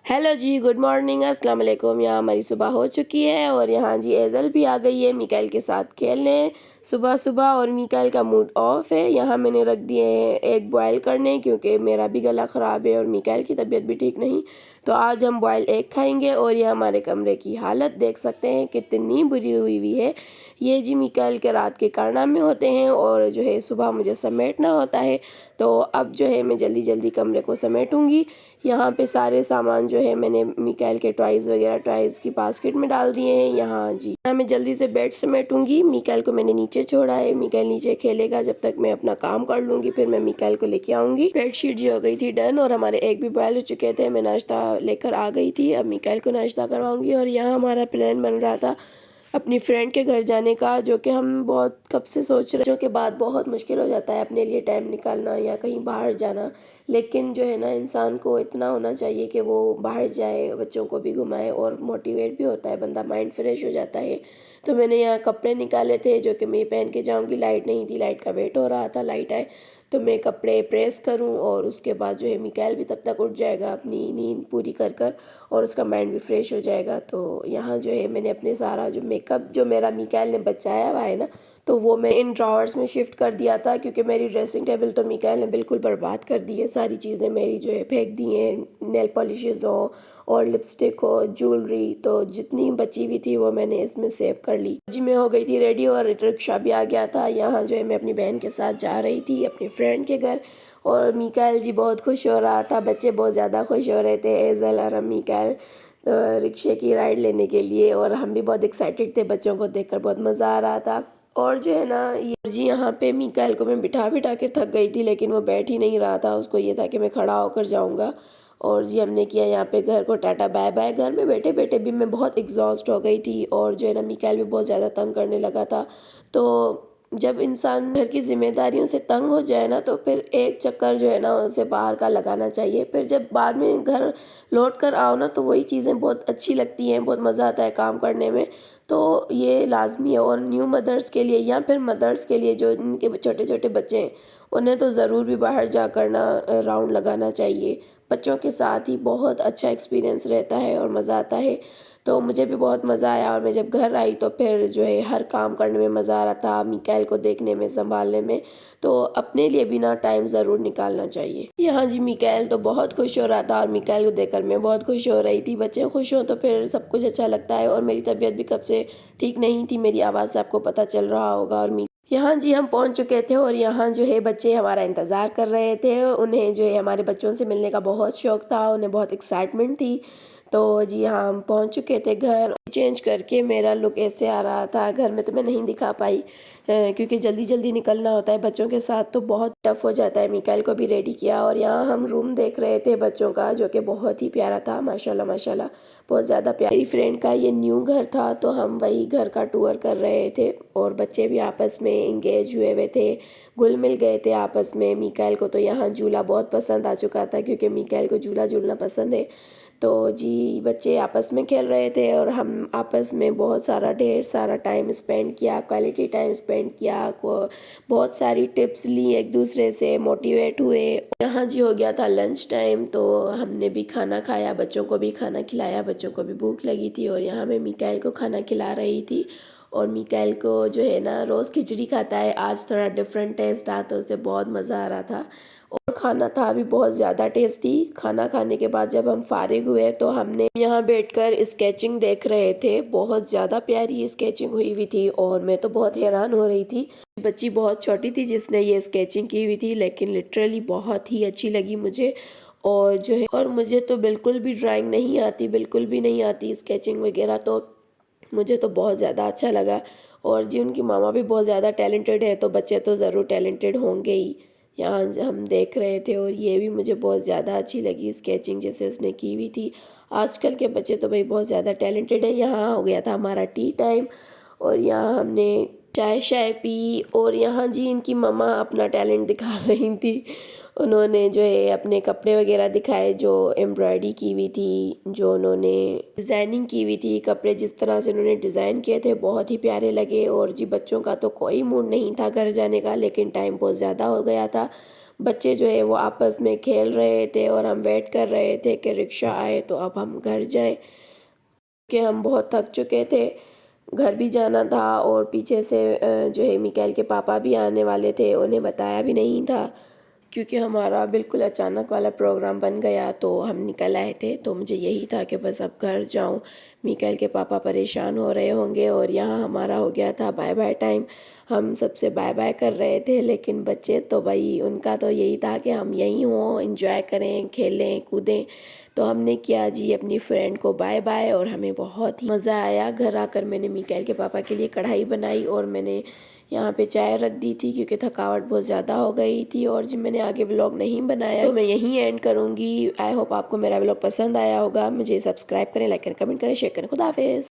Hello जी, good morning, अस्सलाम वालेकुम। यहाँ हमारी सुबह हो चुकी है और यहाँ जी एज़ल भी आ गई है मिकाइल के साथ खेलने सुबह-सुबह। और मिकाइल का मूड ऑफ है। यहाँ मैंने रख दिए हैं एग बॉयल करने, क्योंकि मेरा भी गला ख़राब है और मिकाइल की तबीयत भी ठीक नहीं। तो आज हम बॉयल एग खाएंगे। और ये हमारे कमरे की हालत देख सकते हैं कितनी बुरी हुई है। ये जी मिकाइल के रात के कारनामे होते हैं और जो है सुबह मुझे समेटना होता है। तो अब जो है मैं जल्दी-जल्दी कमरे को समेटूँगी। यहाँ पे सारे सामान जो है मैंने मिकाइल के टॉयज़ वगैरह टॉयज़ की बास्केट में डाल दिए हैं। यहाँ जी यहाँ मैं जल्दी से बेड समेटूँगी। मिकाइल को मैंने नीचे छोड़ा है, मिकाइल नीचे खेलेगा जब तक मैं अपना काम कर लूँगी, फिर मैं मिकाइल को लेके आऊँगी। बेडशीट जो हो गई थी डन और हमारे एग भी बॉयल हो चुके थे। मैं नाश्ता लेकर आ गई थी, अब मिकाइल को नाश्ता करवाऊँगी। और यहाँ हमारा प्लान बन रहा था अपनी फ्रेंड के घर जाने का, जो कि हम बहुत कब से सोच रहे, जो के बाद बहुत मुश्किल हो जाता है अपने लिए टाइम निकालना या कहीं बाहर जाना। लेकिन जो है ना, इंसान को इतना होना चाहिए कि वो बाहर जाए, बच्चों को भी घुमाए और मोटिवेट भी होता है बंदा, माइंड फ्रेश हो जाता है। तो मैंने यहाँ कपड़े निकाले थे जो कि मैं पहन के जाऊँगी। लाइट नहीं थी, लाइट का वेट हो रहा था, लाइट आए तो मैं कपड़े प्रेस करूँ और उसके बाद जो है मिकाइल भी तब तक उठ जाएगा अपनी नींद पूरी कर कर और उसका माइंड भी फ्रेश हो जाएगा। तो यहाँ जो है मैंने अपने सारा जो मेकअप जो मेरा मिकाइल ने बचाया हुआ है ना, तो वो मैं इन ड्रॉवर्स में शिफ्ट कर दिया था, क्योंकि मेरी ड्रेसिंग टेबल तो मिकाइल ने बिल्कुल बर्बाद कर दी है। सारी चीज़ें मेरी जो है फेंक दी हैं, नेल पॉलिशेज़ हो और लिपस्टिक हो, ज्वेलरी, तो जितनी बची हुई थी वो मैंने इसमें सेव कर ली। जी मैं हो गई थी रेडी और रिक्शा भी आ गया था। यहाँ जो है मैं अपनी बहन के साथ जा रही थी अपनी फ्रेंड के घर। और मिकाइल जी बहुत खुश हो रहा था, बच्चे बहुत ज़्यादा खुश हो रहे थे, एज़ल और मिकाइल रिक्शे की राइड लेने के लिए। और हम भी बहुत एक्साइटेड थे, बच्चों को देखकर बहुत मज़ा आ रहा था। और जो है ना, ये जी यहाँ पे मिकाइल को मैं बिठा बिठा के थक गई थी, लेकिन वो बैठ ही नहीं रहा था। उसको ये था कि मैं खड़ा होकर जाऊँगा। और जी हमने किया यहाँ पे घर को टाटा बाय बाय। घर में बैठे बैठे भी मैं बहुत एग्जॉस्ट हो गई थी और जो है ना मिकाइल भी बहुत ज़्यादा तंग करने लगा था। तो जब इंसान घर की जिम्मेदारियों से तंग हो जाए ना, तो फिर एक चक्कर जो है ना उसे बाहर का लगाना चाहिए। फिर जब बाद में घर लौट कर आओ ना, तो वही चीज़ें बहुत अच्छी लगती हैं, बहुत मज़ा आता है काम करने में। तो ये लाज़मी है। और न्यू मदर्स के लिए या फिर मदर्स के लिए जो इनके छोटे छोटे बच्चे हैं, उन्हें तो ज़रूर भी बाहर जाकर ना राउंड लगाना चाहिए। बच्चों के साथ ही बहुत अच्छा एक्सपीरियंस रहता है और मज़ा आता है। तो मुझे भी बहुत मज़ा आया। और मैं जब घर आई तो फिर जो है हर काम करने में मज़ा आ रहा था, मिकाइल को देखने में, संभालने में। तो अपने लिए भी ना टाइम ज़रूर निकालना चाहिए। यहाँ जी मिकाइल तो बहुत खुश हो रहा था और मिकाइल को देखकर मैं बहुत खुश हो रही थी। बच्चे खुश हों तो फिर सब कुछ अच्छा लगता है। और मेरी तबीयत भी कब से ठीक नहीं थी, मेरी आवाज़ से आपको पता चल रहा होगा। और यहाँ जी हम पहुँच चुके थे और यहाँ जो है बच्चे हमारा इंतज़ार कर रहे थे। उन्हें जो है हमारे बच्चों से मिलने का बहुत शौक़ था, उन्हें बहुत एक्साइटमेंट थी। तो जी हाँ हम पहुँच चुके थे घर। चेंज करके मेरा लुक ऐसे आ रहा था, घर में तो मैं नहीं दिखा पाई क्योंकि जल्दी जल्दी निकलना होता है बच्चों के साथ, तो बहुत टफ हो जाता है। मिकाइल को भी रेडी किया और यहाँ हम रूम देख रहे थे बच्चों का, जो कि बहुत ही प्यारा था, माशाल्लाह माशाल्लाह, बहुत ज़्यादा प्यारी। मेरी फ्रेंड का ये न्यू घर था, तो हम वही घर का टूर कर रहे थे और बच्चे भी आपस में इंगेज हुए हुए थे, घुल मिल गए थे आपस में। मिकाइल को तो यहाँ झूला बहुत पसंद आ चुका था, क्योंकि मिकाइल को झूला झूलना पसंद है। तो जी बच्चे आपस में खेल रहे थे और हम आपस में बहुत सारा ढेर सारा टाइम स्पेंड किया, क्वालिटी टाइम स्पेंड किया, को बहुत सारी टिप्स ली, एक दूसरे से मोटिवेट हुए। यहाँ जी हो गया था लंच टाइम, तो हमने भी खाना खाया, बच्चों को भी खाना खिलाया, बच्चों को भी भूख लगी थी। और यहाँ मैं मिकाइल को खाना खिला रही थी। और मिकाइल को जो है ना रोज़ खिचड़ी खाता है, आज थोड़ा डिफरेंट टेस्ट था, तो उसे बहुत मज़ा आ रहा था। और खाना था भी बहुत ज़्यादा टेस्टी। खाना खाने के बाद जब हम फारिग हुए तो हमने यहाँ बैठकर स्केचिंग देख रहे थे। बहुत ज़्यादा प्यारी स्केचिंग हुई हुई थी और मैं तो बहुत हैरान हो रही थी। बच्ची बहुत छोटी थी जिसने ये स्केचिंग की हुई थी, लेकिन लिटरली बहुत ही अच्छी लगी मुझे। और जो है, और मुझे तो बिल्कुल भी ड्राइंग नहीं आती, बिल्कुल भी नहीं आती स्केचिंग वगैरह, तो मुझे तो बहुत ज़्यादा अच्छा लगा। और जी उनकी मामा भी बहुत ज़्यादा टैलेंटेड है, तो बच्चे तो ज़रूर टैलेंटेड होंगे ही। यहाँ हम देख रहे थे और ये भी मुझे बहुत ज़्यादा अच्छी लगी स्केचिंग जैसे उसने की हुई थी। आजकल के बच्चे तो भाई बहुत ज़्यादा टैलेंटेड है। यहाँ हो गया था हमारा टी टाइम और यहाँ हमने चाय शाय पी। और यहाँ जी इनकी मम्मा अपना टैलेंट दिखा रही थी। उन्होंने जो है अपने कपड़े वगैरह दिखाए, जो एम्ब्रॉयडरी की हुई थी, जो उन्होंने डिज़ाइनिंग की हुई थी, कपड़े जिस तरह से उन्होंने डिज़ाइन किए थे बहुत ही प्यारे लगे। और जी बच्चों का तो कोई मूड नहीं था घर जाने का, लेकिन टाइम बहुत ज़्यादा हो गया था। बच्चे जो है वो आपस में खेल रहे थे और हम वेट कर रहे थे कि रिक्शा आए तो अब हम घर जाएं, कि हम बहुत थक चुके थे। घर भी जाना था और पीछे से जो है मिकाइल के पापा भी आने वाले थे, उन्हें बताया भी नहीं था क्योंकि हमारा बिल्कुल अचानक वाला प्रोग्राम बन गया तो हम निकल आए थे। तो मुझे यही था कि बस अब घर जाऊं, मिकाइल के पापा परेशान हो रहे होंगे और यहाँ हमारा हो गया था बाय बाय टाइम। हम सबसे बाय बाय कर रहे थे लेकिन बच्चे तो भाई उनका तो यही था कि हम यहीं हों, एंजॉय करें, खेलें कूदें। तो हमने किया जी अपनी फ्रेंड को बाय बाय और हमें बहुत ही मज़ा आया। घर आकर मैंने मिकाइल के पापा के लिए कढ़ाई बनाई और मैंने यहाँ पे चाय रख दी थी क्योंकि थकावट बहुत ज़्यादा हो गई थी। और जब मैंने आगे व्लॉग नहीं बनाया तो मैं यहीं एंड करूँगी। आई होप आपको मेरा व्लॉग पसंद आया होगा। मुझे सब्सक्राइब करें, लाइक करें, कमेंट करें, शेयर करें। खुदा हाफिज़।